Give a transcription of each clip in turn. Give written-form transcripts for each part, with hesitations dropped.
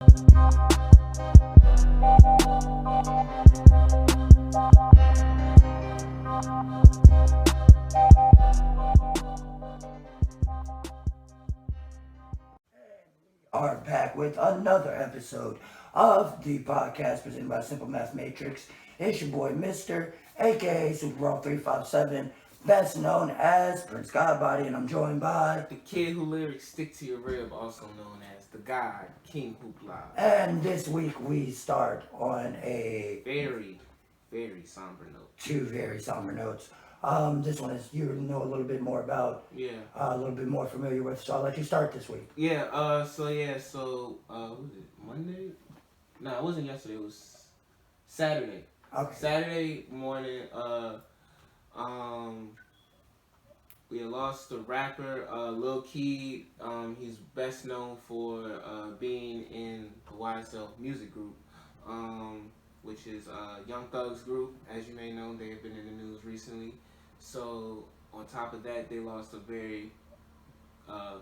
Are back with another episode of the podcast presented by Simple Math Matrix. It's your boy Mister, aka Super 357, best known as Prince Godbody, and I'm joined by the kid who lyrics stick to your rib, also known as the God King Hoopla. And this week we start on a very, very somber note. Two very somber notes. This one is you know a little bit more about, a little bit more familiar with, so I'll let you start this week. So was it Monday? No, it wasn't yesterday, it was Saturday. Okay. Saturday morning, we had lost the rapper, Lil Keed. He's best known for being in the YSL music group, which is Young Thug's group. As you may know, they have been in the news recently. So on top of that, they lost a very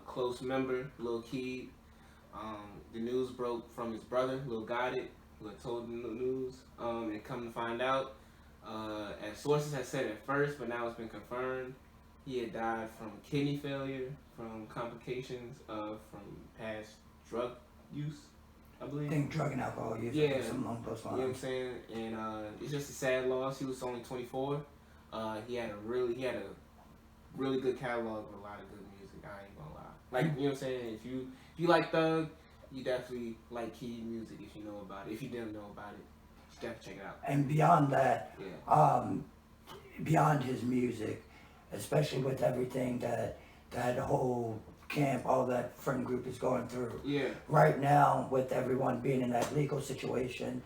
close member, Lil Keed. The news broke from his brother, Lil Goddard, who had told the news. And come to find out, as sources had said at first, but now it's been confirmed, he had died from kidney failure, from complications from past drug use, I believe. I think drug and alcohol use, something along those lines. You know what I'm saying? And it's just a sad loss. He was only 24. He had a really good catalog with a lot of good music. I ain't gonna lie. Like, you know what I'm saying? If you like Thug, you definitely like Keed music if you know about it. If you didn't know about it, just definitely check it out. And beyond that, beyond his music, especially with everything that whole camp, all that friend group is going through. Yeah. Right now, with everyone being in that legal situation,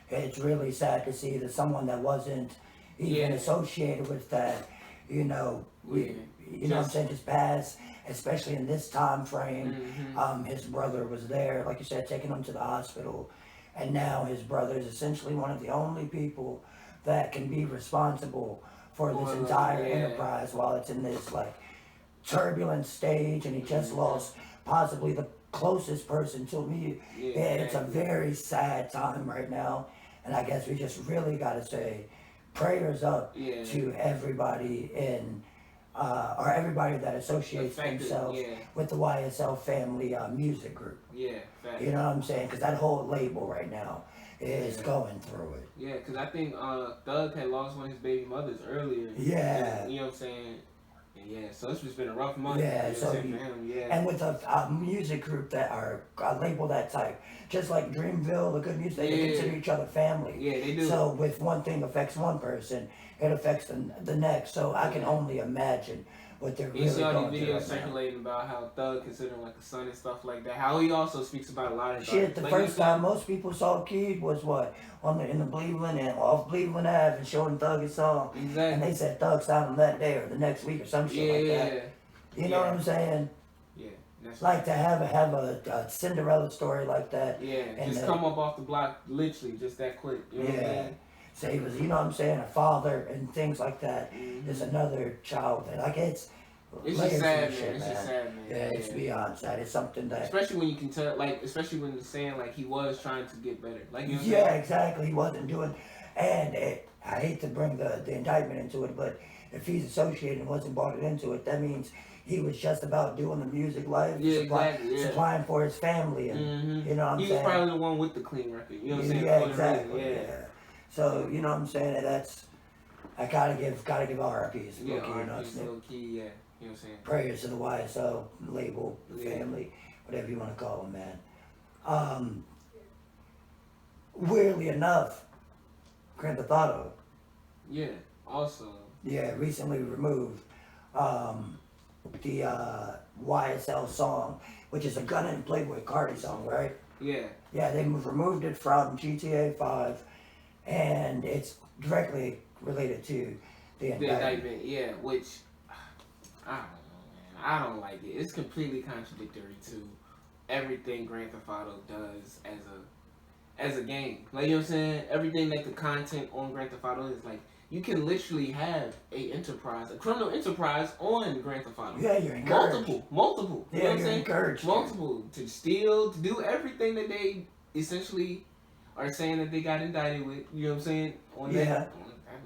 it's really sad to see that someone that wasn't even associated with that, you know what I'm saying, just passed, especially in this time frame. His brother was there, like you said, taking him to the hospital, and now his brother is essentially one of the only people that can be responsible for this entire enterprise while it's in this like turbulent stage, and he just lost possibly the closest person to me. It's a very sad time right now, and I guess we just really got to say prayers up to everybody in or everybody that associates themselves with the YSL family music group. Yeah, facts. You know what I'm saying? Because that whole label right now is going through it. Yeah, because I think Thug had lost one of his baby mothers earlier. Yeah. And, you know what I'm saying? And so it's just been a rough month. Yeah, so for him, and with a music group that are a label that type, just like Dreamville, the good music, they consider each other family. Yeah, they do. So with one thing affects one person, it affects the next. So I can only imagine what they're really going through. You saw the videos circulating about how Thug considered him like a son and stuff like that. How he also speaks about a lot of shit. The like first time most people saw Keed was what in the Cleveland and off Cleveland Ave and showing Thug his song. Exactly. And they said Thug signed him that day or the next week or some shit like that. You know what I'm saying? Yeah. That's like to have a Cinderella story like that. Yeah. And just come up off the block literally just that quick. You know what I mean? So he was, you know what I'm saying, a father and things like that. There's another child that like it's just sad, man. It's just sad, man. Yeah, it's beyond sad. It's something that, especially when you can tell, like, especially when you're saying like he was trying to get better, like, you know what I'm saying? Exactly. He wasn't doing, and I hate to bring the indictment into it, but if he's associated and wasn't brought into it, that means he was just about doing the music life, supplying for his family, and you know what I'm saying. He was probably the one with the clean record. You know what I'm saying? Yeah, exactly. So you know what I'm saying. That's I gotta give RIPs. Yeah, RIPs, Lil Keed. Yeah. You know what I'm saying? Prayers to the YSL label, family, whatever you want to call them, man. Weirdly enough, Grand Theft Auto. Yeah, also. Yeah, recently removed the YSL song, which is a Gunna and Playboy Cardi song, right? Yeah. Yeah, they removed it from GTA 5, and it's directly related to the indictment. Yeah, which I don't know, man. I don't like it. It's completely contradictory to everything Grand Theft Auto does as a game. Like, you know what I'm saying? Everything that the content on Grand Theft Auto is like, you can literally have a criminal enterprise on Grand Theft Auto. Yeah, you're encouraged. Multiple. Yeah, you know what I'm saying? Encouraged. Multiple. To steal, to do everything that they essentially are saying that they got indicted with, you know what I'm saying, on that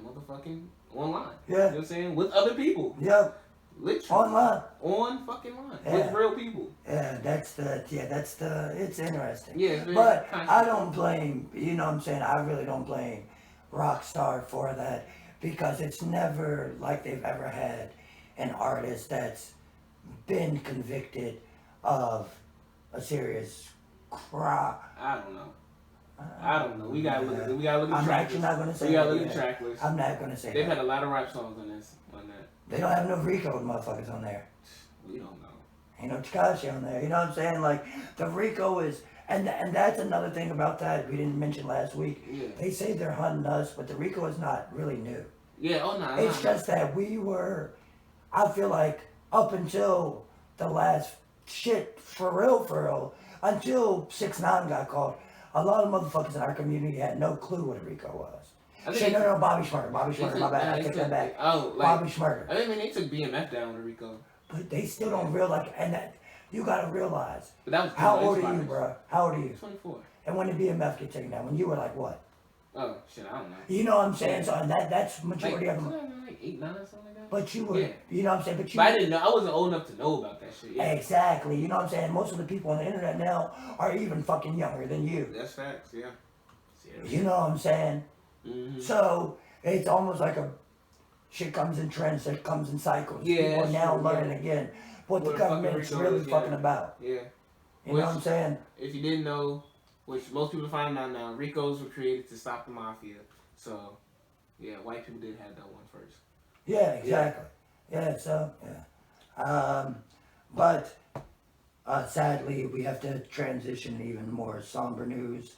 motherfucking online. Yeah. You know what I'm saying? With other people. Yep. Literally. Online. On fucking line. Yeah. With real people. Yeah, it's interesting. Yeah, it's very but conscious. I don't blame, you know what I'm saying, I really don't blame Rockstar for that, because it's never like they've ever had an artist that's been convicted of a serious crime. I don't know. I don't know. We gotta look at the I'm track actually list. not gonna say We gotta that look at the yet. track list. I'm not gonna say They've that. had a lot of rap songs on that. They don't have no Rico motherfuckers on there. We don't know. Ain't no Tekashi on there. You know what I'm saying? Like, the Rico is, and that's another thing about that we didn't mention last week. Yeah. They say they're hunting us, but the Rico is not really new. Yeah, oh no. It's just that we were, I feel like, up until the last shit, for real, until 6ix9ine got caught, a lot of motherfuckers in our community had no clue what a Rico was. Shit, no, Bobby Schmurder, my bad, I take that back. Oh, like, Bobby Schmurder. I mean, they took BMF down with Rico. But they still don't realize, and that, you gotta realize, But that was how old are you, bro? How old are you? 24. And when did BMF get taken down? When you were like what? Oh, shit, I don't know. You know what I'm saying? So, and that's majority like, of them. Like 8, 9, something like that. But you were, yeah. You know what I'm saying? But I didn't know. I wasn't old enough to know about that shit. Yeah. Exactly. You know what I'm saying? Most of the people on the internet now are even fucking younger than you. That's facts, yeah. You know what I'm saying? Mm-hmm. So, it's almost like a shit comes in trends, it comes in cycles. Yeah, people are now true, learning again what the government is really fucking about. Yeah. You know what I'm saying? If you didn't know, which most people find out now, Ricos were created to stop the mafia. So, yeah, white people did have that one first. Yeah, exactly. But sadly, we have to transition to even more somber news.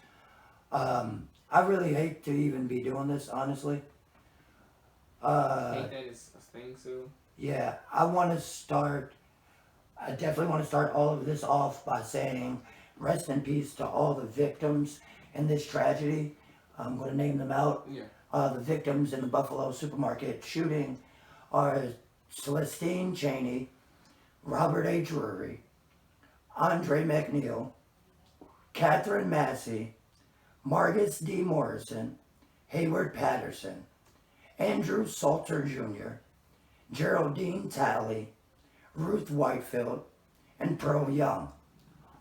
I really hate to even be doing this, honestly. Hate that it's a thing, so. Yeah, I definitely want to start all of this off by saying rest in peace to all the victims in this tragedy. I'm going to name them out. Yeah. The victims in the Buffalo supermarket shooting are Celestine Cheney, Robert A. Drury, Andre McNeil, Catherine Massey, Marcus D. Morrison, Hayward Patterson, Andrew Salter Jr., Geraldine Talley, Ruth Whitefield, and Pearl Young.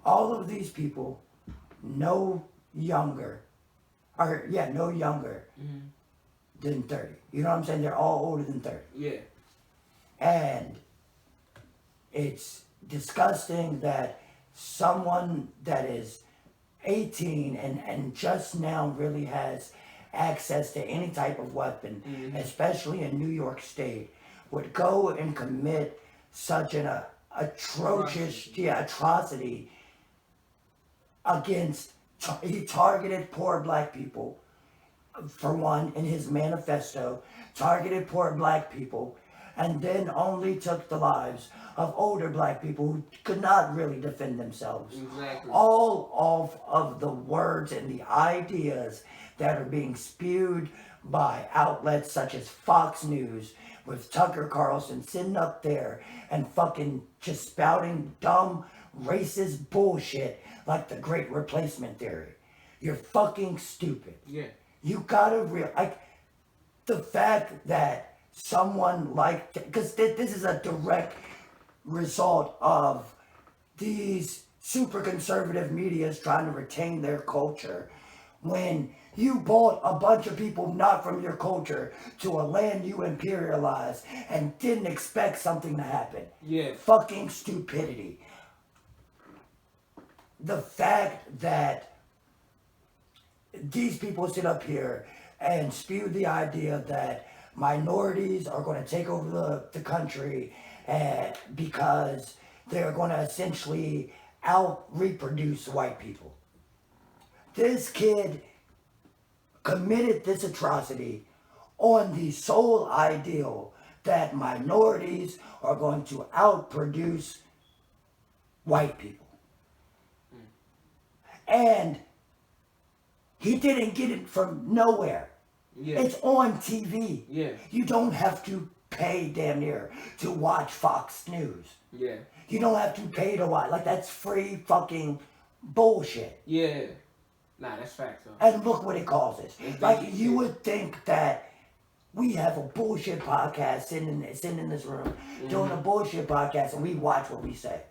All of these people no younger than 30. You know what I'm saying? They're all older than 30. Yeah. And it's disgusting that someone that is 18 and just now really has access to any type of weapon, especially in New York State, would go and commit such an atrocious atrocity against, he targeted poor black people, for one, in his manifesto, targeted poor black people, and then only took the lives of older black people who could not really defend themselves. Exactly. All of the words and the ideas that are being spewed by outlets such as Fox News, with Tucker Carlson sitting up there and fucking just spouting dumb, racist bullshit like the Great Replacement Theory. You're fucking stupid. Yeah. You gotta the fact that someone like, because this is a direct result of these super conservative medias trying to retain their culture. When you bought a bunch of people not from your culture to a land you imperialized and didn't expect something to happen. Yeah. Fucking stupidity. The fact that these people sit up here and spew the idea that minorities are going to take over the country because they're going to essentially out-reproduce white people. This kid committed this atrocity on the sole ideal that minorities are going to outproduce white people. And he didn't get it from nowhere. Yeah. It's on TV. Yeah. You don't have to pay damn near to watch Fox News. Yeah. You don't have to pay to watch. Like, that's free fucking bullshit. Yeah. Nah, that's fact though. And look what it causes. Like, you would think that we have a bullshit podcast sitting in this room doing a bullshit podcast and we watch what we say.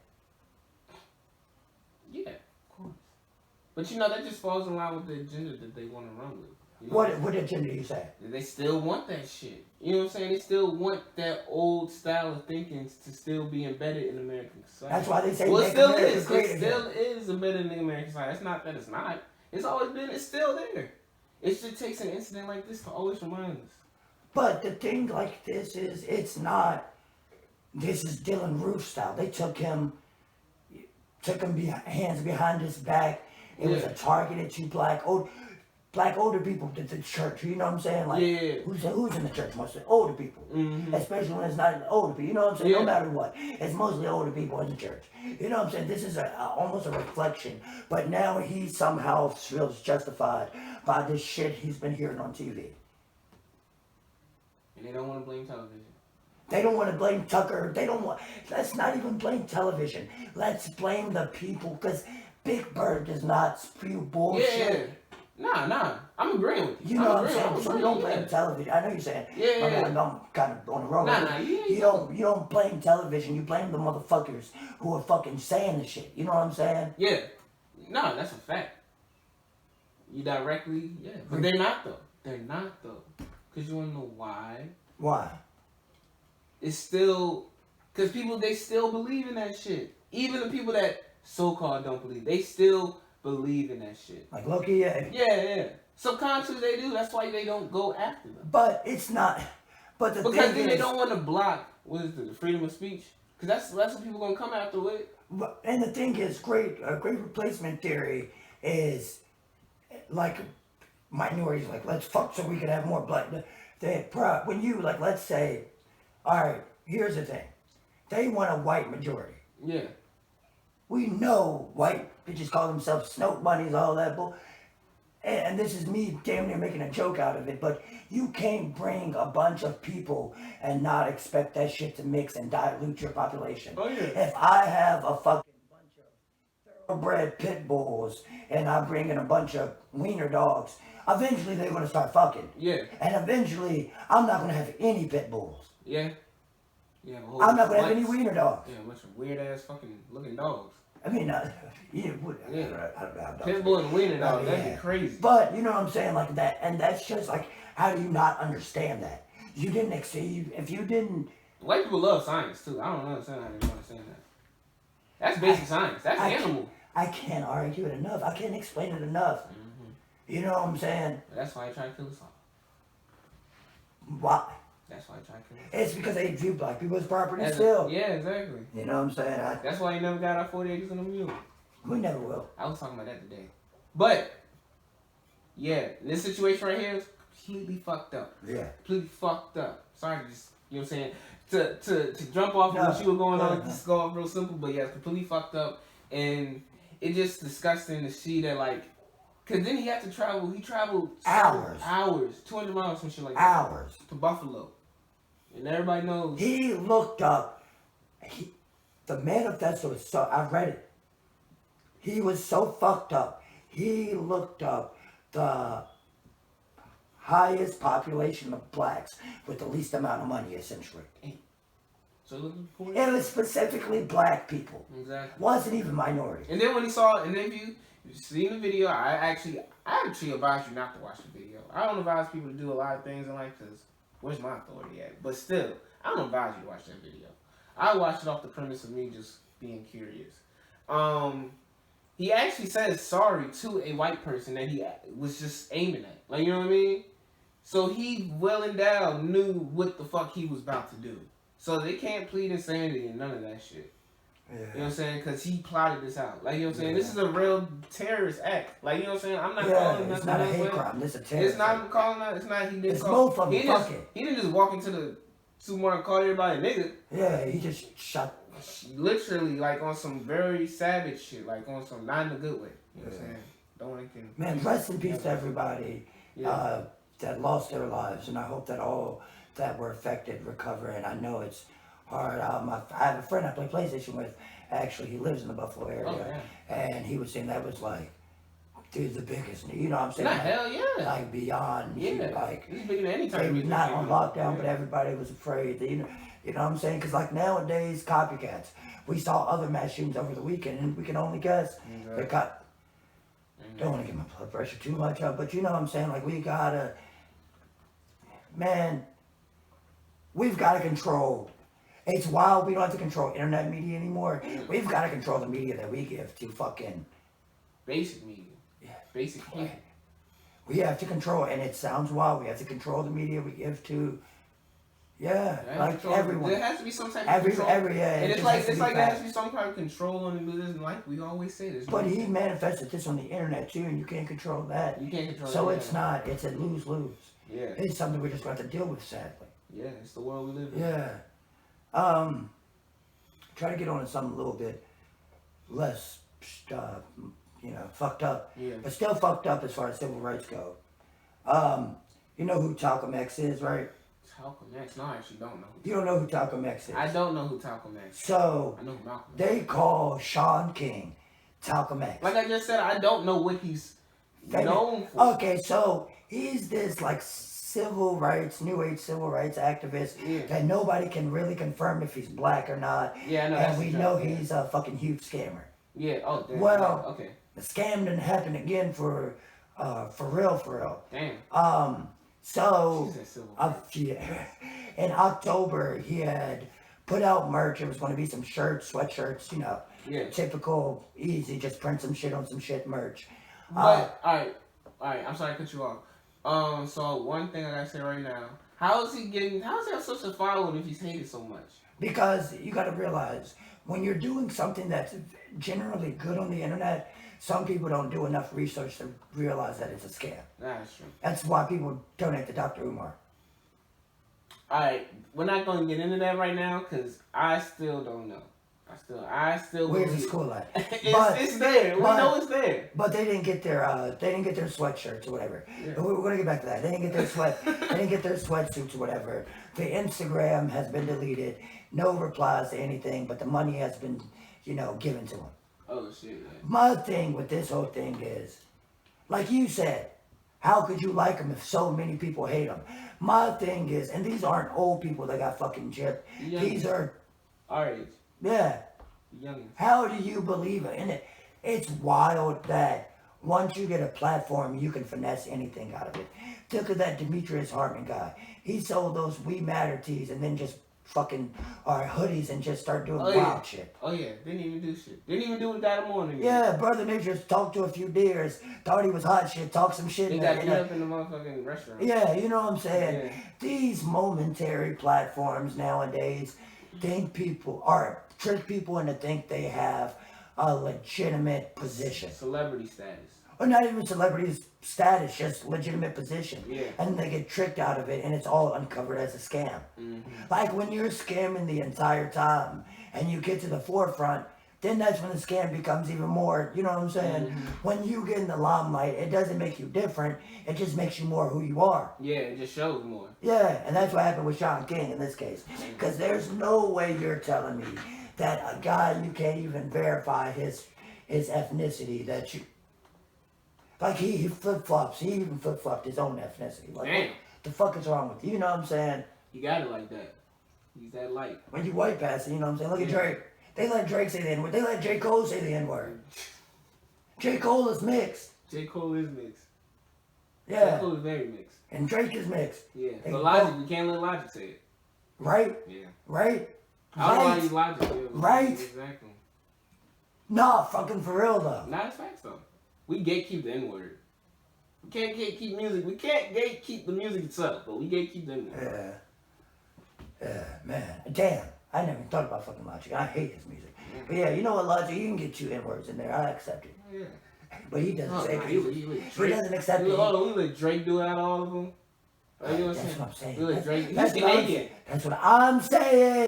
Yeah, of course. But you know, that just falls in line with the agenda that they want to run with. You know What agenda you say? They still want that shit. You know what I'm saying? They still want that old style of thinking to still be embedded in American society. That's why they say well, it still is. It still is embedded in the American society. It's not that it's not. It's always been. It's still there. It just takes an incident like this to always remind us. But the thing like this is, it's not. This is Dylan Roof style. They took him hands behind his back. It was a targeted to black older people to the church. You know what I'm saying? Like, who's in the church? Mostly older people. Mm-hmm. Especially when it's not older people. You know what I'm saying? No matter what, it's mostly older people in the church. You know what I'm saying? This is almost a reflection. But now he somehow feels justified by this shit he's been hearing on TV. And they don't want to blame television. They don't want to blame Tucker. Let's not even blame television. Let's blame the people, because Big Bird does not spew bullshit. Yeah. Nah. I'm agreeing with you. You know what I'm saying? So you don't blame television. I know you're saying. I'm kind of on the road. You don't blame television. You blame the motherfuckers who are fucking saying the shit. You know what I'm saying? Yeah. No, that's a fact. You directly, but they're not though. Because you want to know why? Why? It's still, because they still believe in that shit. Even the people that so-called don't believe, they still believe in that shit. Like Loki, Yeah. Subconsciously they do. That's why they don't go after them. But it's not. But the because thing then is, they don't want to block. What is the freedom of speech? Because that's what people gonna come after with. And the thing is, great replacement theory is like minorities. Like, let's fuck so we can have more black. When you let's say, all right, here's the thing, they want a white majority. Yeah. We know white bitches call themselves snow bunnies, all that bull. And this is me damn near making a joke out of it, but you can't bring a bunch of people and not expect that shit to mix and dilute your population. Oh, yeah. If I have a fucking bunch of thoroughbred pit bulls and I bring in a bunch of wiener dogs, eventually they're going to start fucking. Yeah. And eventually I'm not going to have any pit bulls. Yeah. I'm not going to have any wiener dogs. Yeah, a bunch of weird ass fucking looking dogs. I mean, Pitbull and wiener dog, that'd be crazy. But you know what I'm saying, like that, and that's just like, how do you not understand that? You didn't exceed. If you didn't. White people love science too. I don't understand how they don't understand that. That's basic science. That's animal. I can't argue it enough. I can't explain it enough. Mm-hmm. You know what I'm saying? That's why I try to kill us all. Why? That's why I try to kill us. It's because they view black people as property still. Yeah, exactly. You know what I'm saying? That's why you never got our 40 acres and a mule. We never will. I was talking about that today. But, yeah, this situation right here is completely fucked up. Yeah. Completely fucked up. Sorry to just, you know what I'm saying? To jump off of what you were going on, just go off real simple, but yeah, it's completely fucked up. And it's just disgusting to see that, like, because then he had to travel. He traveled hours, 200 miles, some shit like that. Hours. To Buffalo. And everybody knows. He looked up. The manifesto is so. I read it. He was so fucked up. He looked up the highest population of blacks with the least amount of money, essentially. So it was specifically black people. Exactly. Wasn't even minority. And then when he saw, and then if you seen the video, I actually advise you not to watch the video. I don't advise people to do a lot of things in life because where's my authority at? But still, I don't advise you to watch that video. I watched it off the premise of me just being curious. He actually says sorry to a white person that he was just aiming at. Like, you know what I mean? So he well and down knew what the fuck he was about to do. So they can't plead insanity and none of that shit. Yeah. You know what I'm saying? Because he plotted this out. Like, you know what I'm saying? This is a real terrorist act. Like, you know what I'm saying? I'm not calling nothing. It's not a hate crime. This is a terrorist. It's not calling that. It's not. He didn't it's call. He didn't just walk into the supermarket and call everybody a nigga. Yeah, he just shot. Literally, like on some very savage shit. Like on some not in a good way. You know what I'm saying? Don't want to. Man, rest in peace to everybody that lost their lives, and I hope that all that were affected recover. And I know it's hard. I have a friend I play PlayStation with. Actually, he lives in the Buffalo area, and he was saying that was like Dude, the biggest, you know what I'm saying? Not hell yeah. Like beyond, like it's bigger than any type of they was music. not on lockdown, but everybody was afraid. You know what I'm saying? Because like nowadays, copycats. We saw other mass shootings over the weekend, and we can only guess they got. Don't want to get my blood pressure too much up, but you know what I'm saying? Like we gotta, man, we've got to control. It's wild we don't have to control internet media anymore. We've got to control the media that we give to fucking basic media. Yeah, basic people. We have to control, and it sounds wild. We have to control the media we give to. Yeah, like everyone. There has to be some type of control. And it's like there has to be some kind of control on the news, and like we always say this. But he manifested this on the internet too, and you can't control that. You can't control. So it's not. It's a lose-lose. Yeah. It's something we just got to deal with, sadly. Yeah, it's the world we live in. Yeah. Try to get on to something a little bit less, fucked up. Yeah. But still fucked up as far as civil rights go. You know who Talcum X is, right? Talcum X? No, I actually don't know. You don't know who Talcum X is? I don't know who Talcum X is. So, I know who Malcolm they call Shaun King Talcum X. Like I just said, I don't know what he's known for. Okay, so he's this like civil rights, new age civil rights activist that nobody can really confirm if he's black or not. Yeah, I know. And we know he's a fucking huge scammer. Yeah. Oh, damn. Well, okay. The scam didn't happen again for real. Damn. So in October he had put out merch. It was going to be some shirts, sweatshirts, typical, easy, just print some shit on some shit merch. But all right. I'm sorry to cut you off. So one thing I gotta say right now: how is he have such a following if he's hated so much? Because you got to realize when you're doing something that's generally good on the internet, some people don't do enough research to realize that it's a scam. That's true. That's why people donate to Dr. Umar. Alright, we're not going to get into that right now because I still don't know. I still Where's the school at? It's there. We know it's there. But they didn't get their sweatshirts or whatever. Yeah. We're gonna get back to that. They didn't get their sweatsuits or whatever. The Instagram has been deleted. No replies to anything, but the money has been, given to them. Oh shit. Yeah. My thing with this whole thing is, like you said, how could you like them if so many people hate them? My thing is, and these aren't old people that got fucking gypped. These are our age. Yeah. Young. How do you believe in it? It's wild that once you get a platform, you can finesse anything out of it. Look at that Demetrius Hartman guy. He sold those We Matter tees and then just fucking hoodies and just start doing wild shit. Oh yeah, didn't even do shit. Didn't even do it that morning. Yeah, Brother Nature talked to a few deers, thought he was hot shit, talked some shit. They got beat up in the motherfucking restaurant. Yeah, you know what I'm saying? Yeah. These momentary platforms nowadays trick people into think they have a legitimate position. Celebrity status. Or not even celebrity status, just legitimate position. Yeah. And they get tricked out of it and it's all uncovered as a scam. Mm-hmm. Like when you're scamming the entire time and you get to the forefront, then that's when the scam becomes even more, you know what I'm saying? Mm-hmm. When you get in the limelight, it doesn't make you different, it just makes you more who you are. Yeah, it just shows more. Yeah, and that's what happened with Shaun King in this case. Because there's no way you're telling me that a guy you can't even verify his ethnicity, that you... Like he flip-flops, he even flip-flopped his own ethnicity. Like, damn. What the fuck is wrong with you? You know what I'm saying? You got it like that. He's that light. When you white passing, you know what I'm saying? Look at Drake. They let Drake say the N-word. They let J. Cole say the N-word. J. Cole is mixed. J. Cole is mixed. Yeah. J. Cole is very mixed. And Drake is mixed. Yeah. But Logic, you can't let Logic say it. Right? Yeah. Right? I don't know why you Logic. Yeah. Right? Exactly. Nah, fucking for real though. Nah, it's facts though. We gatekeep the N-word. We can't gatekeep music. We can't gatekeep the music itself, but we gatekeep the N-word. Yeah. Yeah, man. Damn. I never even thought about fucking Logic. I hate his music. Yeah. But yeah, you know what, Logic? You can get 2 N-words in there. I accept it. Yeah. But he doesn't say it. He Doesn't accept it. Hold on, we let Drake do it out of all of them. Right, that's what I'm saying. We let Drake. He's That's Canadian. That's what I'm saying.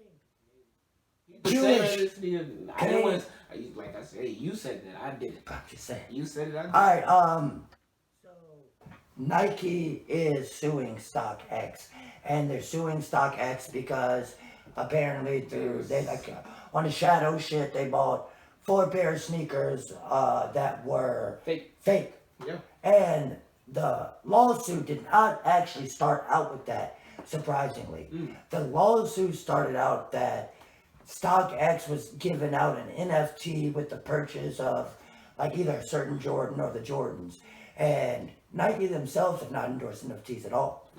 Jewish. I didn't want to. Like I said, hey, you said that. I did it. I'm just saying. You said it. I did it. All right. So Nike is suing StockX, and they're suing StockX because apparently on the shadow shit they bought 4 pair of sneakers that were fake. Yeah. And the lawsuit did not actually start out with that, surprisingly. The lawsuit started out that StockX was giving out an NFT with the purchase of like either a certain Jordan or the Jordans. And Nike themselves have not endorsed NFTs at all.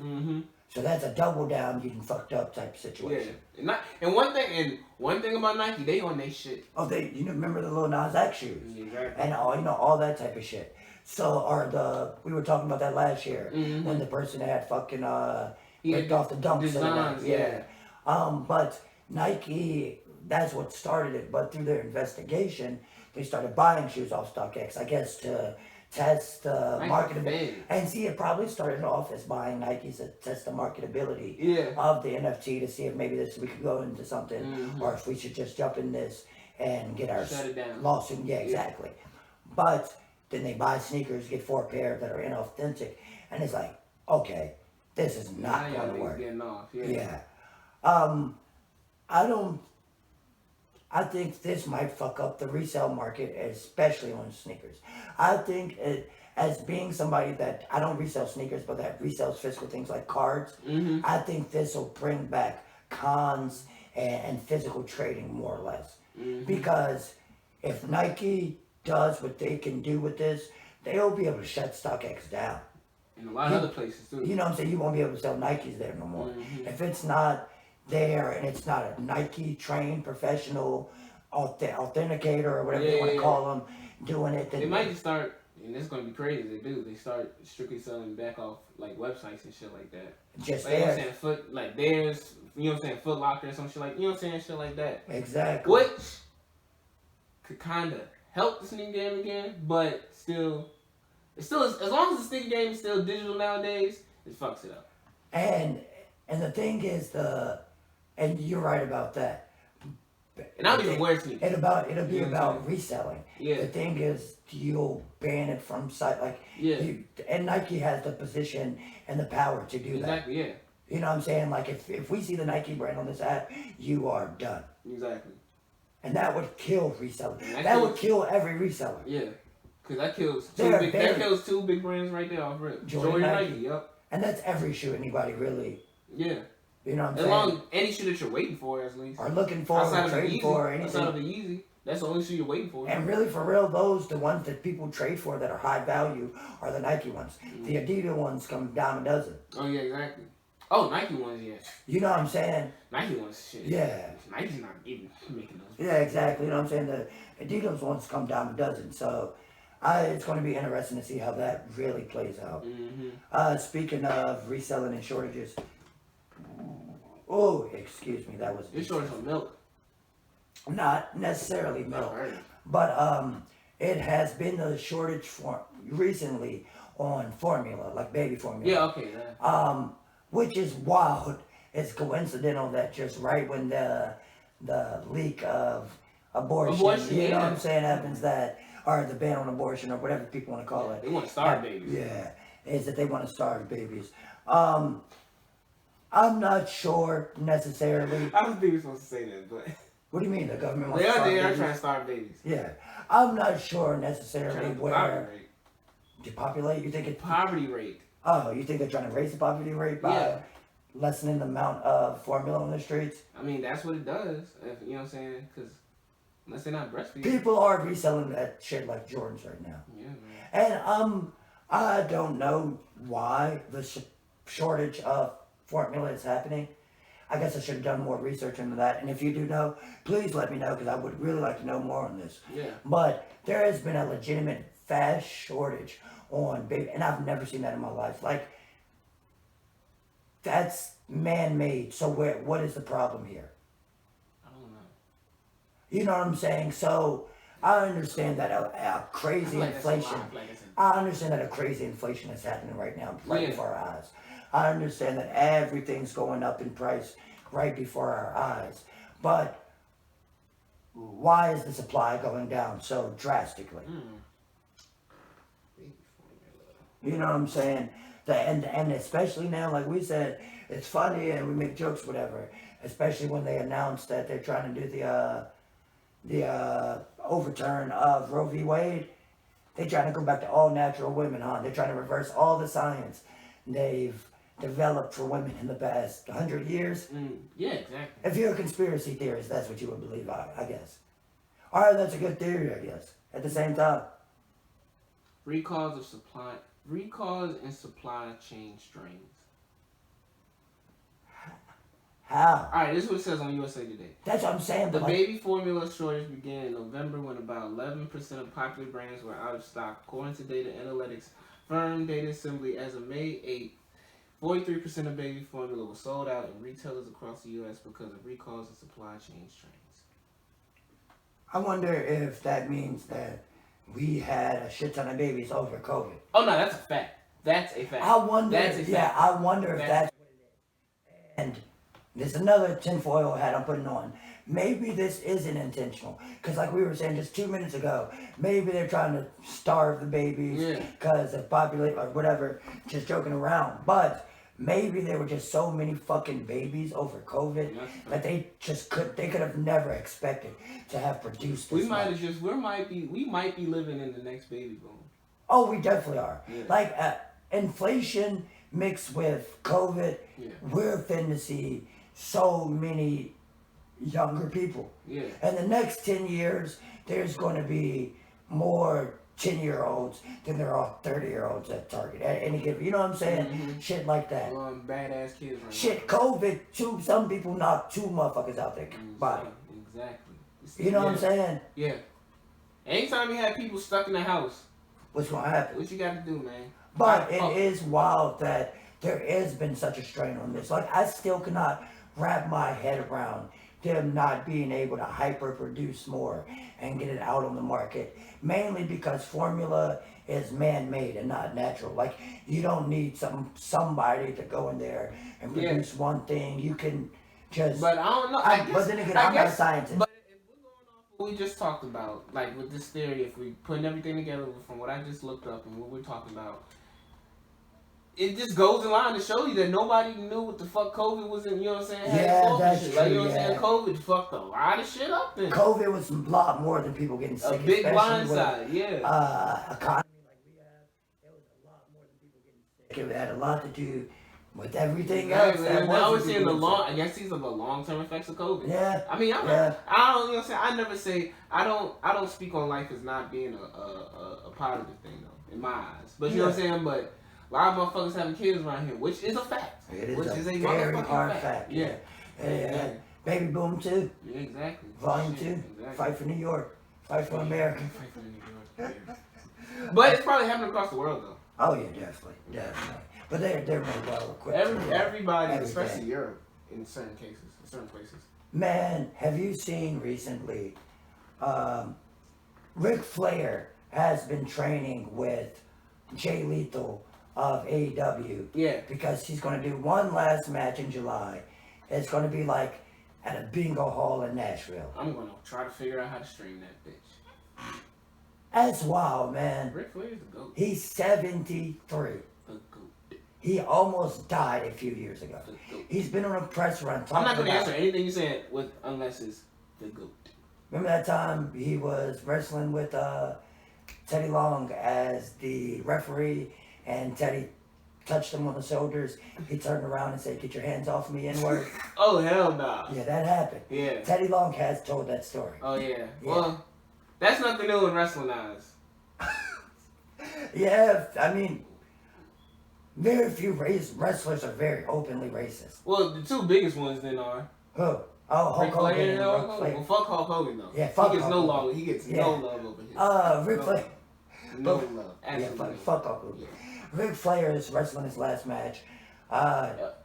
So that's a double down, getting fucked up type of situation. Yeah. And one thing about Nike, they on their shit. Oh, you remember the Lil Nas X shoes? Yeah, exactly. And all that type of shit. So we were talking about that last year when the person had fucking ripped off the dunks. Designs, yeah. But Nike, that's what started it. But through their investigation, they started buying shoes off StockX, I guess, to test marketability. And see, it probably started off as buying Nikes to test the marketability of the NFT to see if maybe we could go into something or if we should just jump in this and get our lawsuit. Yeah, exactly. But then they buy sneakers, get 4 pair that are inauthentic, and it's like, okay, this is not going to work. Getting off. I think this might fuck up the resale market, especially on sneakers. I think as being somebody that I don't resell sneakers, but that resells physical things like cards, I think this will bring back cons and physical trading more or less. Because if Nike does what they can do with this, they'll be able to shut StockX down. And a lot of other places too. You know what I'm saying? You won't be able to sell Nikes there no more. If it's not there and it's not a Nike trained professional authenticator or whatever they want to call them doing it, then they might just start, and it's going to be crazy. They start strictly selling back off like websites and shit like that. Just like, you know what I'm saying, like theirs, you know what I'm saying, Foot Locker or some shit like, you know what I'm saying, shit like that. Exactly. Which could kind of help the sneaker game again, but still, as long as the sneaker game is still digital nowadays, it fucks it up. And the thing is and you're right about that. And I don't even wear sneakers. It'll be about reselling. Yeah. The thing is, you'll ban it from site and Nike has the position and the power to do that. Exactly. Yeah. You know what I'm saying? Like if we see the Nike brand on this app, you are done. Exactly. And that would kill reselling. That would kill every reseller. Yeah. Cause that kills two big brands right there off rip. Jordan, Nike. Yep. And that's every shoe anybody really. Yeah. You know what I'm saying? Any shoe that you're waiting for, at least. Or looking for, or trading for, or anything. Outside of the Yeezy. That's the only shoe you're waiting for. And really, for real, the ones that people trade for that are high value are the Nike ones. The Adidas ones come dime a dozen. Oh, yeah, exactly. Oh, Nike ones, yeah. You know what I'm saying? Nike ones, shit. Yeah. Nike's not even making those. Yeah, exactly. You know what I'm saying? The Adidas ones come dime a dozen. So, it's going to be interesting to see how that really plays out. Speaking of reselling and shortages. Oh, excuse me, that was... You're shortage on milk. Not necessarily milk, but it has been a shortage recently on formula, like baby formula. Yeah, okay. Yeah. Which is wild. It's coincidental that just right when the leak of abortion you know what I'm saying, happens or the ban on abortion or whatever people want to call it. They want to starve babies. Yeah, is that they want to starve babies. I'm not sure necessarily. I don't think you're supposed to say that, but... What do you mean the government wants to starve babies? They are trying to starve babies. Yeah. I'm not sure necessarily where... Depopulate? You think it's... Poverty rate. Oh, you think they're trying to raise the poverty rate by lessening the amount of formula on the streets? I mean, that's what it does. You know what I'm saying? Because unless they're not breastfeeding. People are reselling that shit like Jordans right now. Yeah, man. And I don't know why the shortage of formula is happening. I guess I should have done more research into that. And if you do know, please let me know because I would really like to know more on this. Yeah. But there has been a legitimate fast shortage on baby, and I've never seen that in my life. Like, that's man-made. So what is the problem here? I don't know. You know what I'm saying? So I understand that a crazy inflation. I understand that a crazy inflation is happening right now, right before our eyes. I understand that everything's going up in price right before our eyes. But why is the supply going down so drastically? You know what I'm saying? And especially now, like we said, it's funny and we make jokes, whatever. Especially when they announced that they're trying to do the overturn of Roe v. Wade. They trying to go back to all natural women, huh? They're trying to reverse all the science they've developed for women in the past 100 years. Yeah, exactly. If you're a conspiracy theorist, that's what you would believe, I guess. All right, that's a good theory, I guess. At the same time. Recalls and supply chain strains. How? Alright, this is what it says on USA Today. That's what I'm saying. The But baby formula shortage began in November when about 11% of popular brands were out of stock. According to data analytics firm Data Assembly, as of May 8th, 43% of baby formula was sold out in retailers across the U.S. because of recalls and supply chain strains. I wonder if that means that we had a shit ton of babies over COVID. Oh no, that's a fact. That's a fact. I wonder. That's a fact. Yeah, I wonder if that's what it is. And there's another tinfoil hat I'm putting on. Maybe this isn't intentional. Because like we were saying just 2 minutes ago, maybe they're trying to starve the babies because of population or whatever, just joking around. But maybe there were just so many fucking babies over COVID that they could have never expected to have produced this. We might be living in the next baby boom. Oh, we definitely are. Yeah. Like inflation mixed with COVID, we're finna see so many younger people. Yeah. And the next 10 years, there's going to be more 10-year-olds than there are 30-year-olds at Target at any given. You know what I'm saying? Mm-hmm. Shit like that. Badass kids right Shit, COVID, some people knocked 2 motherfuckers out their body. Exactly. You know what I'm saying? Yeah. Anytime you have people stuck in the house, what's going to happen? What you got to do, man? But it is wild that there has been such a strain on this. Like, I still cannot wrap my head around them not being able to hyper produce more and get it out on the market. Mainly because formula is man-made and not natural. Like, you don't need somebody to go in there and produce one thing. You can just... But I don't know. But then again, I'm not a scientist. But if we're going off what we just talked about, like with this theory, if we putting everything together from what I just looked up and what we're talking about, it just goes in line to show you that nobody knew what the fuck COVID was in, you know what I'm saying? Yeah, that's true. Like, you know what I'm saying? COVID fucked a lot of shit up then. COVID was a lot more than people getting sick. A big blindside, economy like we have, it was a lot more than people getting sick. It had a lot to do with everything else. And I always saying I guess these are the long-term effects of COVID. Yeah. I mean, I don't, you know what I'm saying? I never say, I don't speak on life as not being a positive thing though, in my eyes. But you know what I'm saying? But a lot of motherfuckers having kids around here, which is a fact. It is which a is a very motherfucking hard fact. Yeah. Baby boom too. Yeah, exactly. Volume 2. Exactly. Fight for New York. Fight for America. Fight for New York. Yeah. But it's probably happening across the world though. Oh yeah, definitely. But they're more well equipped. Everybody, especially Europe, in certain cases, in certain places. Man, have you seen recently? Ric Flair has been training with Jay Lethal of AEW. Yeah. Because he's going to do one last match in July. It's going to be like at a bingo hall in Nashville. I'm going to try to figure out how to stream that bitch. That's wild, man. Ric Flair's the GOAT. He's 73. The GOAT. He almost died a few years ago. He's been on a press run. I'm not going to answer anything you said unless it's the GOAT. Remember that time he was wrestling with Teddy Long as the referee, and Teddy touched him on the shoulders. He turned around and said, "Get your hands off me, N-word." Oh, hell no. Yeah, that happened. Yeah. Teddy Long has told that story. Oh, yeah. Well, that's nothing new in wrestling eyes. Yeah, I mean, very few wrestlers are very openly racist. Well, the two biggest ones then are... Who? Oh, Hulk Hogan and Ric Flair. Well, fuck Hulk Hogan, though. Yeah, fuck He gets Hulk no Hogan. love. He gets no love over here. Ric Flair. No love. Absolutely. Yeah, fuck Hulk Hogan. Yeah. Ric Flair is wrestling his last match.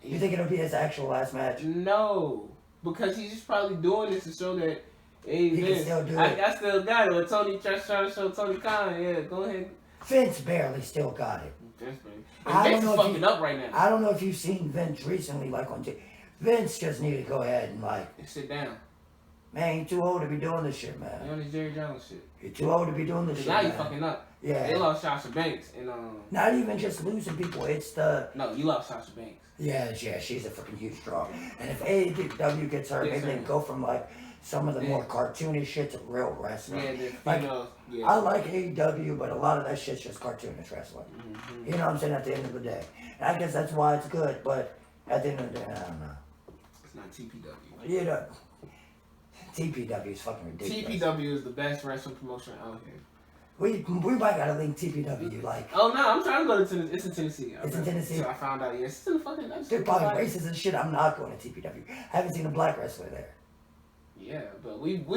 You think it'll be his actual last match? No, because he's just probably doing this to show that, hey, he can still do it. I still got it. When Tony trying to show Tony Khan, yeah, go ahead. Vince barely still got it. Vince is fucking up right now. I don't know if you've seen Vince recently, like on TV. Vince just need to go ahead and sit down. Man, you're too old to be doing this shit, man. You on this Jerry Jones shit. You're too old to be doing this shit, now you man. fucking up. Yeah. They lost Sasha Banks and Not even just losing people, it's the... No, you lost Sasha Banks. Yeah, she's a freaking huge draw. And if AEW gets hurt, maybe they can go from some of the more cartoonish shit's real wrestling. Yeah, like, yeah. I like AEW, but a lot of that shit's just cartoonish wrestling. Mm-hmm. You know what I'm saying? At the end of the day, and I guess that's why it's good. But at the end of the day, I don't know. It's not TPW. You know, TPW is fucking ridiculous. TPW is the best wrestling promotion out here. We might gotta link TPW like. Oh no, I'm trying to go to Tennessee. It's in Tennessee. It's in Tennessee. So I found out. Yes, it's in the fucking. They're probably racist and shit. I'm not going to TPW. I haven't seen a black wrestler there. Yeah, but we've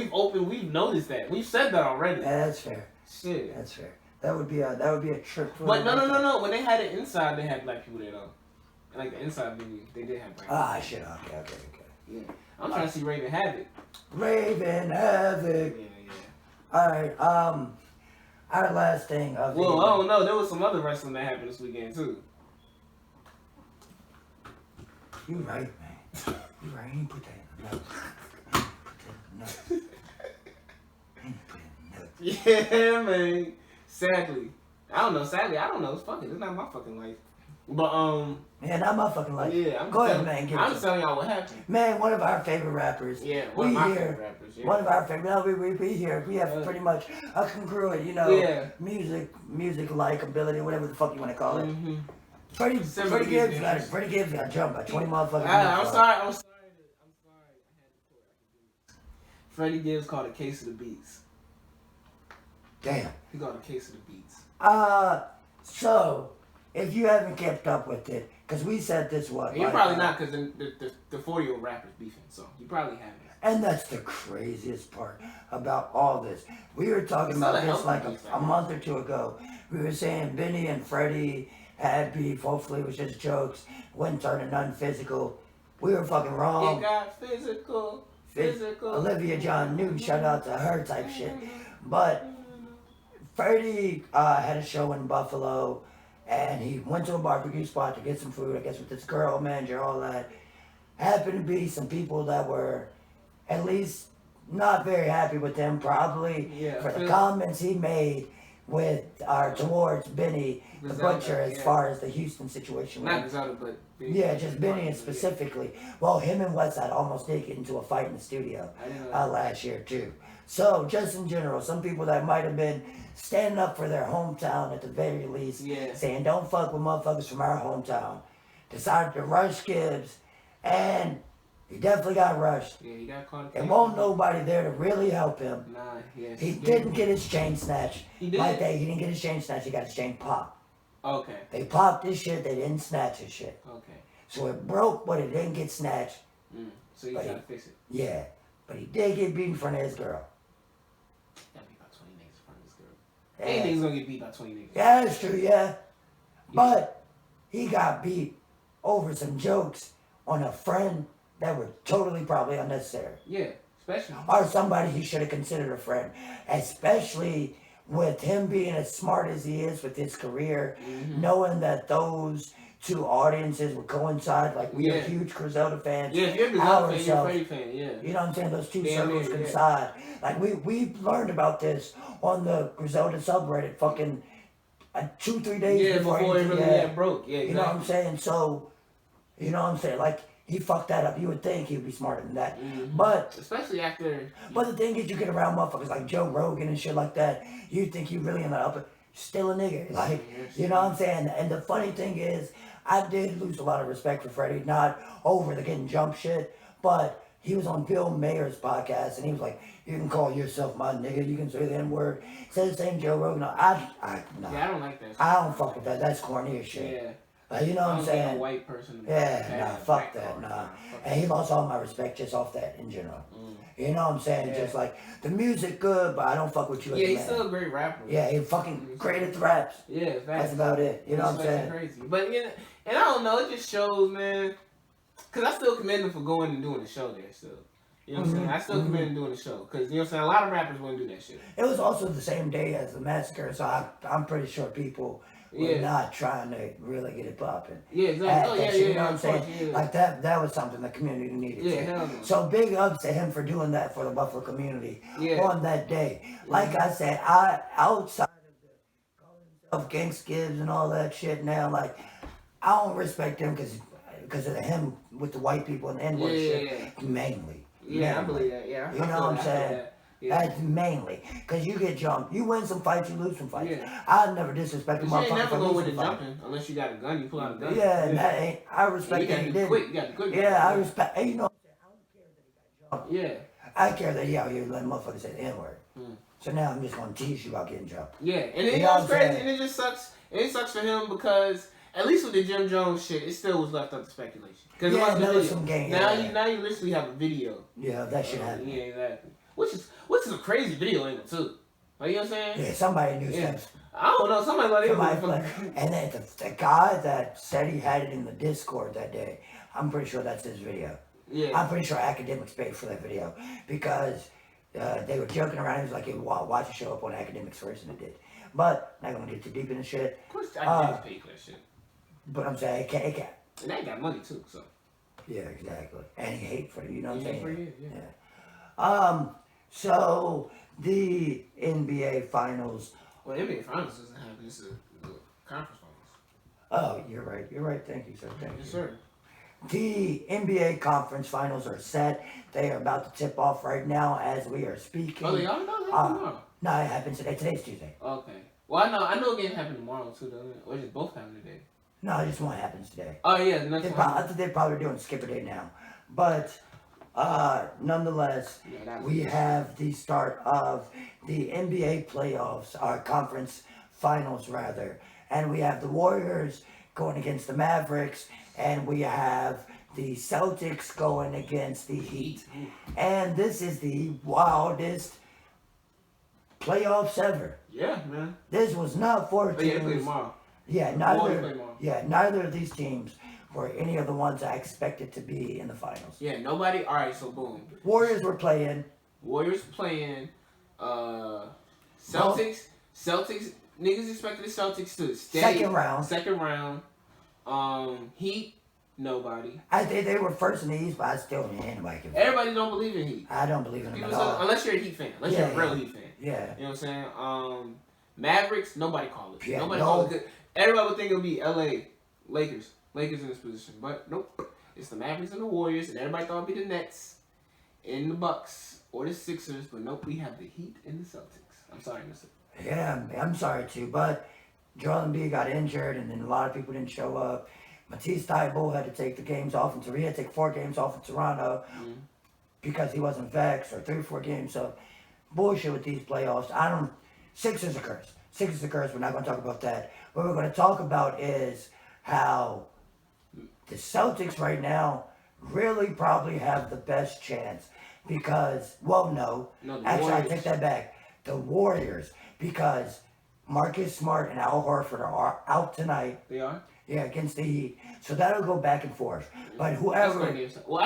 noticed that. We've said that already. Yeah, that's fair. Shit. That's fair. That would be a trip. But no. When they had it inside, they had black people there though. Like the inside venue, they did have black people. Ah, shit. Okay. Yeah. I'm trying to see Raven Havoc. Raven Havoc. Yeah. Alright, our last thing of the Well, I don't know. There was some other wrestling that happened this weekend too. You right, man. You right. You put that in the notes. Put that in the notes. Yeah, man. Sadly, I don't know. Fuck it. It's not my fucking life. But yeah, not my fucking life. Yeah, go ahead, man. I'm telling y'all what happened. Man, one of our favorite rappers. Yeah, one of my favorite rappers. Yeah. One of our favorite. No, we here. We have pretty much a congruent, music likability, whatever the fuck you want to call it. Mm-hmm. Freddie Gibbs got jumped by 20 motherfuckers. I'm sorry. Freddie Gibbs called a case of the beats. Damn. He got a case of the beats. So, if you haven't kept up with it, because we said this one. You're probably not, because the 40-year-old rapper's beefing, so you probably haven't. And that's the craziest part about all this. We were talking about this like a month or two ago. We were saying Benny and Freddie had beef. Hopefully it was just jokes. Wouldn't turn to nothing physical. We were fucking wrong. It got physical. Olivia John Newton, shout out to her type shit. But Freddie had a show in Buffalo, and he went to a barbecue spot to get some food, I guess with this girl, manager, all that. Happened to be some people that were at least not very happy with him, probably, for the comments he made towards Benny the Butcher as far as the Houston situation. Not Griselda, but just Benny specifically. Well, him and Westside almost did get into a fight in the studio last year too. So just in general, some people that might have been standing up for their hometown at the very least, saying don't fuck with motherfuckers from our hometown, decided to rush Gibbs, and he definitely got rushed. Yeah, he got caught. There won't nobody there to really help him. He didn't get his chain snatched. He did? Like that, he didn't get his chain snatched, he got his chain popped. Okay. They popped his shit, they didn't snatch his shit. Okay. So it broke, but it didn't get snatched. So you gotta fix it. Yeah. But he did get beat in front of his girl. Got beat by 20 niggas in front of his girl. Any niggas gonna get beat by 20 niggas. Yeah, that's true, yeah. But he got beat over some jokes on a friend that were totally probably unnecessary. Yeah, especially. Or somebody he should have considered a friend. Especially with him being as smart as he is with his career, knowing that those two audiences would coincide. Like, we are huge Griselda fans. Yeah, if you're a Griselda fan, you're a Freddie fan, yeah. You know what I'm saying? Those two circles coincide. Like, we learned about this on the Griselda subreddit fucking 2-3 days before it really broke. Yeah, exactly. You know what I'm saying? So, you know what I'm saying? Like, he fucked that up. You would think he would be smarter than that. But especially after. But the thing is, you get around motherfuckers like Joe Rogan and shit like that. You think you really in the upper, still a nigga. Like, you know what I'm saying? And the funny thing is, I did lose a lot of respect for Freddie, not over the getting jumped shit, but he was on Bill Mayer's podcast and he was like, you can call yourself my nigga, you can say the N-word. Said the same Joe Rogan. No. Yeah, I don't like that shit. I don't fuck with that. That's corny as shit. Yeah. Like, you know what I'm saying? A white person. Fuck that, nah. And he lost all my respect just off that in general. You know what I'm saying? Just like, the music good, but I don't fuck with you as a man. He's still a great rapper. Yeah, he fucking great at the raps. Yeah, that's about it. You know what I'm saying? Crazy. But, yeah, and I don't know, it just shows, man, because I still commend him for going and doing the show there still. You know what I'm saying? I still commend him doing the show. Because, you know what I'm saying, a lot of rappers wouldn't do that shit. It was also the same day as the massacre, so I'm pretty sure people were not trying to really get it popping. Yeah, exactly. You know what I'm saying? Like, that was something the community needed. Yeah, hell no. So big ups to him for doing that for the Buffalo community on that day. Like I said, outside of the calling himself Gangsta Gibbs and all that shit now, like, I don't respect him because of him with the white people and the N-word shit, mainly. Yeah, I believe that. Yeah, you know what I'm saying? Yeah. That's mainly because you get jumped. You win some fights, you lose some fights. Yeah. I never disrespect my you ain't never gonna win the jumping unless you got a gun. You pull out a gun. Yeah, and that ain't. I respect that he did. Quick. You got to quick. Yeah, I respect. And you know, I don't care that he got jumped. Yeah. I care that he out here letting motherfuckers say the N-word. So now I'm just gonna tease you about getting jumped. Yeah, and it goes crazy, and it just sucks. It sucks for him because at least with the Jim Jones shit, it still was left up to speculation. Because there was some game. Now you literally have a video. Yeah, that shit happened. Yeah, exactly. Which is a crazy video angle too. Like, you know what I'm saying? Yeah, somebody knew steps. I don't know. Somebody like and then the guy that said he had it in the Discord that day, I'm pretty sure that's his video. Yeah. I'm pretty sure Academics paid for that video because they were joking around. He was like, hey, watch it show up on Academics first, and it did. But not gonna get too deep in the shit. Of course, Academics paid for that shit. But I'm saying it can't. And they got money too, so. Yeah, exactly. And he hate for it. You know what I'm saying? For you, yeah. So the NBA Finals. Well, the NBA Finals doesn't happen. This is the conference finals. Oh, you're right. You're right. Thank you, sir. Thank you. Yes, sir. The NBA Conference Finals are set. They are about to tip off right now as we are speaking. Oh, they are? No, no, it happens today. Today's Tuesday. Okay. Well, I know a game happened tomorrow too, though. Or just both happen today. No, just one happens today. Oh yeah, the next one. I think they're probably doing skip a day now, but nonetheless, we have the start of the NBA playoffs, our conference finals rather, and we have the Warriors going against the Mavericks, and we have the Celtics going against the Heat, and this is the wildest playoffs ever. Yeah, man. This was not for teams. Yeah, they play tomorrow. Yeah, neither of these teams were any of the ones I expected to be in the finals. Yeah, nobody. All right, so boom. Warriors were playing. Celtics. Celtics. Niggas expected the Celtics to stay. Second round. Heat. Nobody. I think they were first in the East, but I still didn't anybody give. Everybody don't believe in Heat. I don't believe in them at all. Unless you're a Heat fan. Unless you're a real Heat fan. Yeah. You know what I'm saying? Mavericks. Nobody called it. Yeah, nobody called it. Everybody would think it would be LA Lakers in this position, but nope. It's the Mavericks and the Warriors, and everybody thought it'd be the Nets and the Bucks or the Sixers, but nope. We have the Heat and the Celtics. I'm sorry, Mister. Yeah, I'm sorry too, but Joel Embiid got injured, and then a lot of people didn't show up. Matisse Thybulle had to take the games off, and he had to take 4 games off in Toronto because he wasn't vexed, or 3 or 4 games. So bullshit with these playoffs. Sixers are cursed. Sixers are cursed. We're not going to talk about that. What we're going to talk about is how the Celtics right now really probably have the best chance because, actually I take that back. The Warriors, because Marcus Smart and Al Horford are out tonight. They are? Yeah, against the Heat. So that'll go back and forth. But whoever... I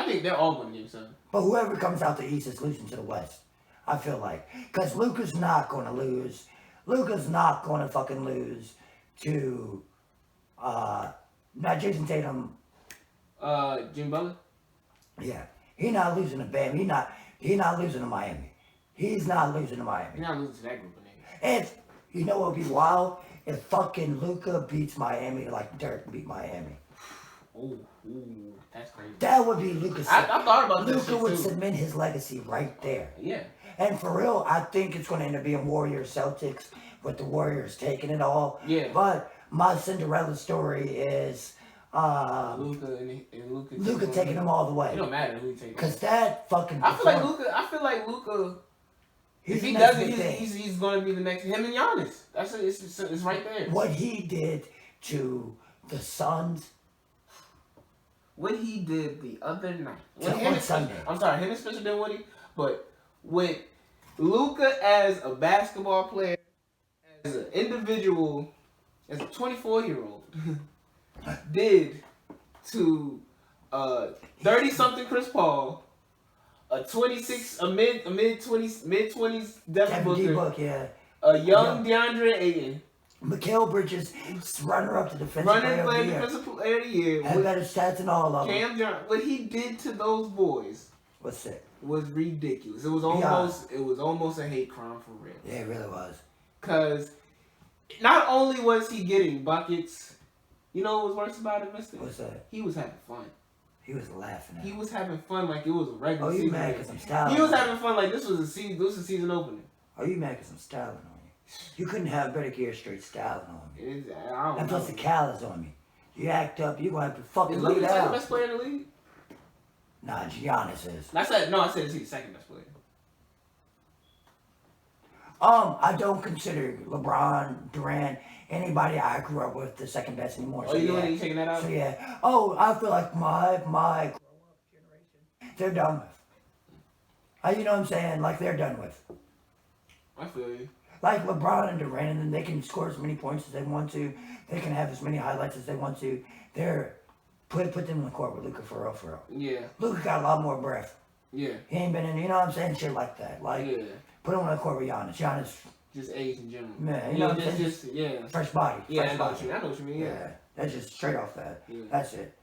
think they're all going to Game 7. But whoever comes out the East is losing to the West, I feel like. Because Luka's not going to lose. Luka's not going to fucking lose to... not Jason Tatum. Jim Butler? Yeah. He's not losing to Bam. He's not losing to Miami. He's not losing to Miami. He's not losing to that group of niggas. And you know what would be wild? If fucking Luka beats Miami like Dirk beat Miami. Ooh, that's crazy. That would be Luka's. I thought about that. Luka would cement his legacy right there. Yeah. And for real, I think it's going to end up being Warriors Celtics with the Warriors taking it all. Yeah. But my Cinderella story is Luka taking them all the way. It don't matter who he takes. Because that fucking. I feel like Luka. If he does it, he's going to be the next. Him and Giannis. It's right there. What he did to the Suns. What he did the other night. Sunday. I'm sorry, him and Spencer Dinwiddie, but with Luka as a basketball player, as an individual, as a 24-year-old, did to 30-something Chris Paul. A mid-20s Devin Booker. Yeah. A young DeAndre Ayton. Mikal Bridges, runner-up to defensive player of the year. Had better stats than all of them. Cam Johnson. What he did to those boys was ridiculous. It was almost a hate crime for real. Yeah, it really was. Because not only was he getting buckets, you know what was worse about it, mister? What's that? He was having fun. He was laughing at He was having fun like it was a regular season. Oh, you mad because I'm styling? He was having fun like this was a season opening. Oh, you mad because I'm styling on you? You couldn't have better gear straight styling on me. And plus the callus on me. You act up, you gonna have to fucking lay down. Is Luka the best player in the league? Nah, Giannis is. I said he's the second best player. I don't consider LeBron, Durant, anybody I grew up with the second best anymore. Oh, you taking that out? So yeah. Oh, I feel like my grow up generation, they're done with. You know what I'm saying? Like they're done with. I feel you. Like LeBron and Durant, and then they can score as many points as they want to. They can have as many highlights as they want to. They're put them in the court with Luka for real. Yeah. Luka got a lot more breath. Yeah. He ain't been in, you know what I'm saying? Shit like that. Like, yeah. Put him on the court with Giannis. Giannis. Just age in general. Man, you know what I'm saying? Yeah. Fresh body. Yeah, fresh I know body. what you mean. Yeah. That's just straight off that. Yeah. That's it.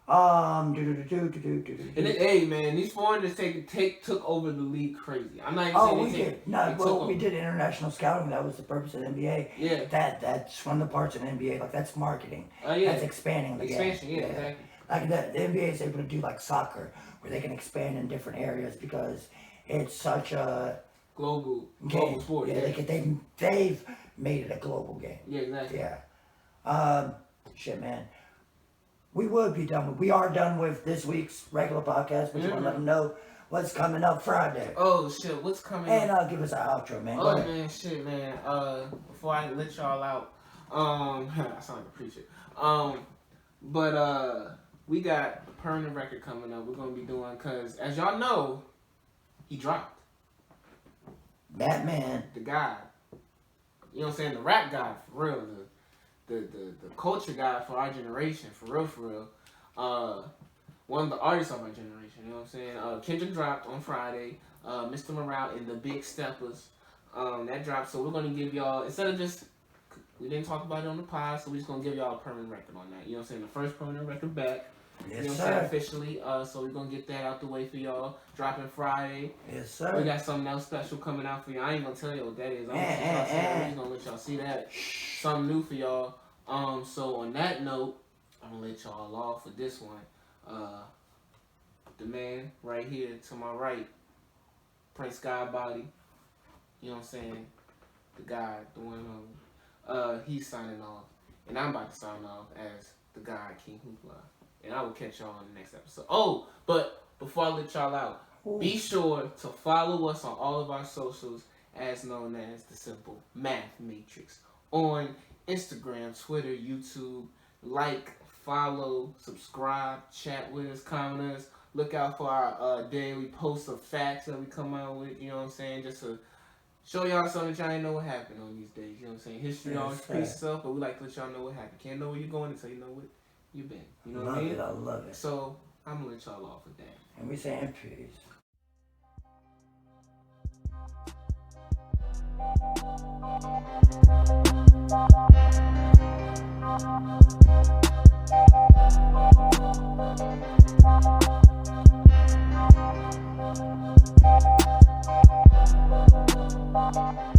And then, hey man, these foreigners took over the league crazy. I'm not even saying we did international scouting. That was the purpose of the NBA. Yeah. That's one of the parts of the NBA. Like that's marketing. Yeah. That's expanding the game. Yeah, exactly. Like the NBA is able to do like soccer, where they can expand in different areas because it's such a global sport. Yeah, they've made it a global game. Yeah, exactly. Yeah. Shit, man. We are done with this week's regular podcast, but you want to let them know what's coming up Friday. Oh, shit, what's coming up? And give us our outro, man. Oh, man, shit, man. Before I let y'all out, I sound like a preacher. But we got a permanent record coming up. We're going to be doing, because as y'all know, he dropped. Batman. The guy. You know what I'm saying? The rap guy, for real. The culture guy for our generation, for real. One of the artists of our generation, you know what I'm saying? Kendrick dropped on Friday. Mr. Morale and the Big Steppers. That dropped. So we're going to give y'all, instead of just, we didn't talk about it on the pod, so we're just going to give y'all a permanent record on that. You know what I'm saying? The first permanent record back. Yes, you know what I'm saying? Officially. So we're going to get that out the way for y'all. Dropping Friday. Yes, sir. We got something else special coming out for you. I ain't going to tell you what that is. I'm just going to let y'all see that. Something new for y'all. So on that note, I'm going to let y'all off with this one. The man right here to my right, Prince Godbody. You know what I'm saying? The guy, the one, he's signing off. And I'm about to sign off as the guy, King Hoopla. And I will catch y'all on the next episode. Oh, but before I let y'all out, be sure to follow us on all of our socials as known as the Simple Math Matrix. On Instagram, Twitter, YouTube. Like, follow, subscribe, chat with us, comment us. Look out for our daily posts of facts that we come out with, you know what I'm saying? Just to show y'all something that y'all ain't know what happened on these days, you know what I'm saying? History always repeats itself, but we like to let y'all know what happened. Can't know where you're going until you know what you've been. You know what I mean? I love it. So, I'm going to let y'all off with that. And we saying peace. Thank you.